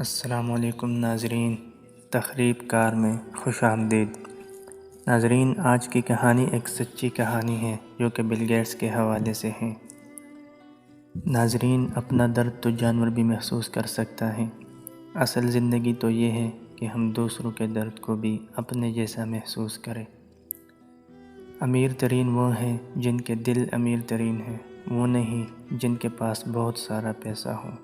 السلام علیکم ناظرین، تخریب کار میں خوش آمدید۔ ناظرین، آج کی کہانی ایک سچی کہانی ہے جو کہ بل گیٹس کے حوالے سے ہے۔ ناظرین، اپنا درد تو جانور بھی محسوس کر سکتا ہے۔ اصل زندگی تو یہ ہے کہ ہم دوسروں کے درد کو بھی اپنے جیسا محسوس کریں۔ امیر ترین وہ ہیں جن کے دل امیر ترین ہیں، وہ نہیں جن کے پاس بہت سارا پیسہ ہو۔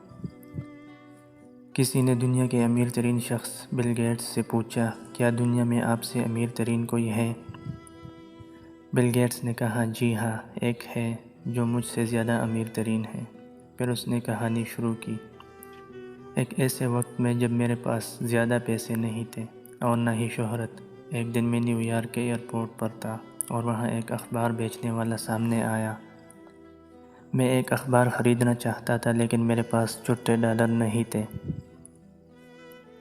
کسی نے دنیا کے امیر ترین شخص بل گیٹس سے پوچھا، کیا دنیا میں آپ سے امیر ترین کوئی ہے؟ بل گیٹس نے کہا، جی ہاں، ایک ہے جو مجھ سے زیادہ امیر ترین ہے۔ پھر اس نے کہانی شروع کی۔ ایک ایسے وقت میں جب میرے پاس زیادہ پیسے نہیں تھے اور نہ ہی شہرت، ایک دن میں نیو یارک کے ایئرپورٹ پر تھا اور وہاں ایک اخبار بیچنے والا سامنے آیا۔ میں ایک اخبار خریدنا چاہتا تھا لیکن میرے پاس چھٹے ڈالر نہیں تھے۔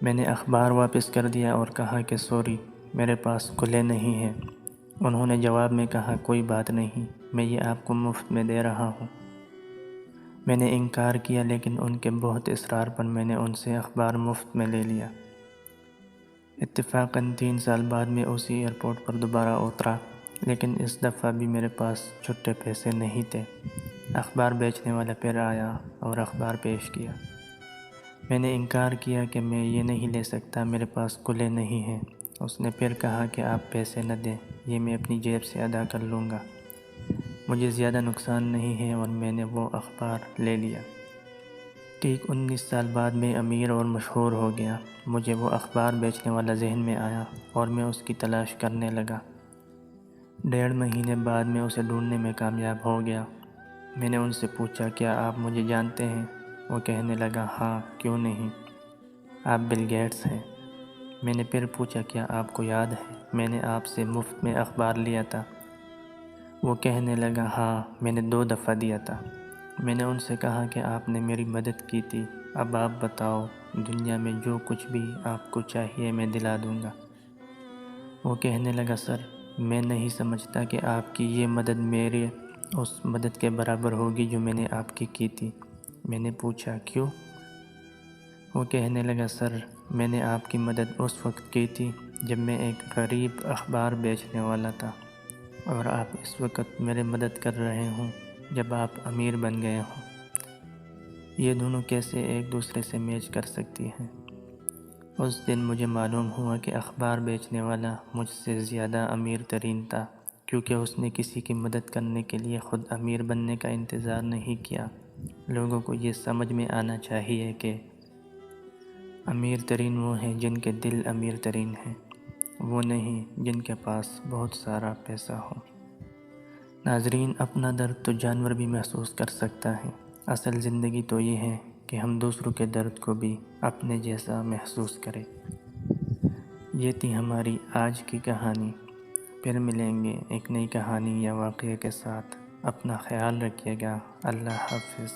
میں نے اخبار واپس کر دیا اور کہا کہ سوری، میرے پاس کھلے نہیں ہیں۔ انہوں نے جواب میں کہا، کوئی بات نہیں، میں یہ آپ کو مفت میں دے رہا ہوں۔ میں نے انکار کیا لیکن ان کے بہت اصرار پر میں نے ان سے اخبار مفت میں لے لیا۔ اتفاقاً 3 سال بعد میں اسی ایئرپورٹ پر دوبارہ اترا، لیکن اس دفعہ بھی میرے پاس چھٹے پیسے نہیں تھے۔ اخبار بیچنے والا پھر آیا اور اخبار پیش کیا۔ میں نے انکار کیا کہ میں یہ نہیں لے سکتا، میرے پاس کھلے نہیں ہیں۔ اس نے پھر کہا کہ آپ پیسے نہ دیں، یہ میں اپنی جیب سے ادا کر لوں گا، مجھے زیادہ نقصان نہیں ہے، اور میں نے وہ اخبار لے لیا۔ ٹھیک 19 سال بعد میں امیر اور مشہور ہو گیا۔ مجھے وہ اخبار بیچنے والا ذہن میں آیا اور میں اس کی تلاش کرنے لگا۔ 1.5 مہینے بعد میں اسے ڈھونڈنے میں کامیاب ہو گیا۔ میں نے ان سے پوچھا، کیا آپ مجھے جانتے ہیں؟ وہ کہنے لگا، ہاں، کیوں نہیں، آپ بل گیٹس ہیں۔ میں نے پھر پوچھا، کیا آپ کو یاد ہے میں نے آپ سے مفت میں اخبار لیا تھا؟ وہ کہنے لگا، ہاں، میں نے 2 دفعہ دیا تھا۔ میں نے ان سے کہا کہ آپ نے میری مدد کی تھی، اب آپ بتاؤ، دنیا میں جو کچھ بھی آپ کو چاہیے میں دلا دوں گا۔ وہ کہنے لگا، سر، میں نہیں سمجھتا کہ آپ کی یہ مدد میرے اس مدد کے برابر ہوگی جو میں نے آپ کی تھی۔ میں نے پوچھا، کیوں؟ وہ کہنے لگا، سر، میں نے آپ کی مدد اس وقت کی تھی جب میں ایک غریب اخبار بیچنے والا تھا، اور آپ اس وقت میری مدد کر رہے ہوں جب آپ امیر بن گئے ہوں۔ یہ دونوں کیسے ایک دوسرے سے میچ کر سکتی ہیں؟ اس دن مجھے معلوم ہوا کہ اخبار بیچنے والا مجھ سے زیادہ امیر ترین تھا، کیونکہ اس نے کسی کی مدد کرنے کے لیے خود امیر بننے کا انتظار نہیں کیا۔ لوگوں کو یہ سمجھ میں آنا چاہیے کہ امیر ترین وہ ہیں جن کے دل امیر ترین ہیں، وہ نہیں جن کے پاس بہت سارا پیسہ ہو۔ ناظرین، اپنا درد تو جانور بھی محسوس کر سکتا ہے۔ اصل زندگی تو یہ ہے کہ ہم دوسروں کے درد کو بھی اپنے جیسا محسوس کریں۔ یہ تھی ہماری آج کی کہانی۔ پھر ملیں گے ایک نئی کہانی یا واقعے کے ساتھ۔ اپنا خیال رکھیے گا۔ اللہ حافظ۔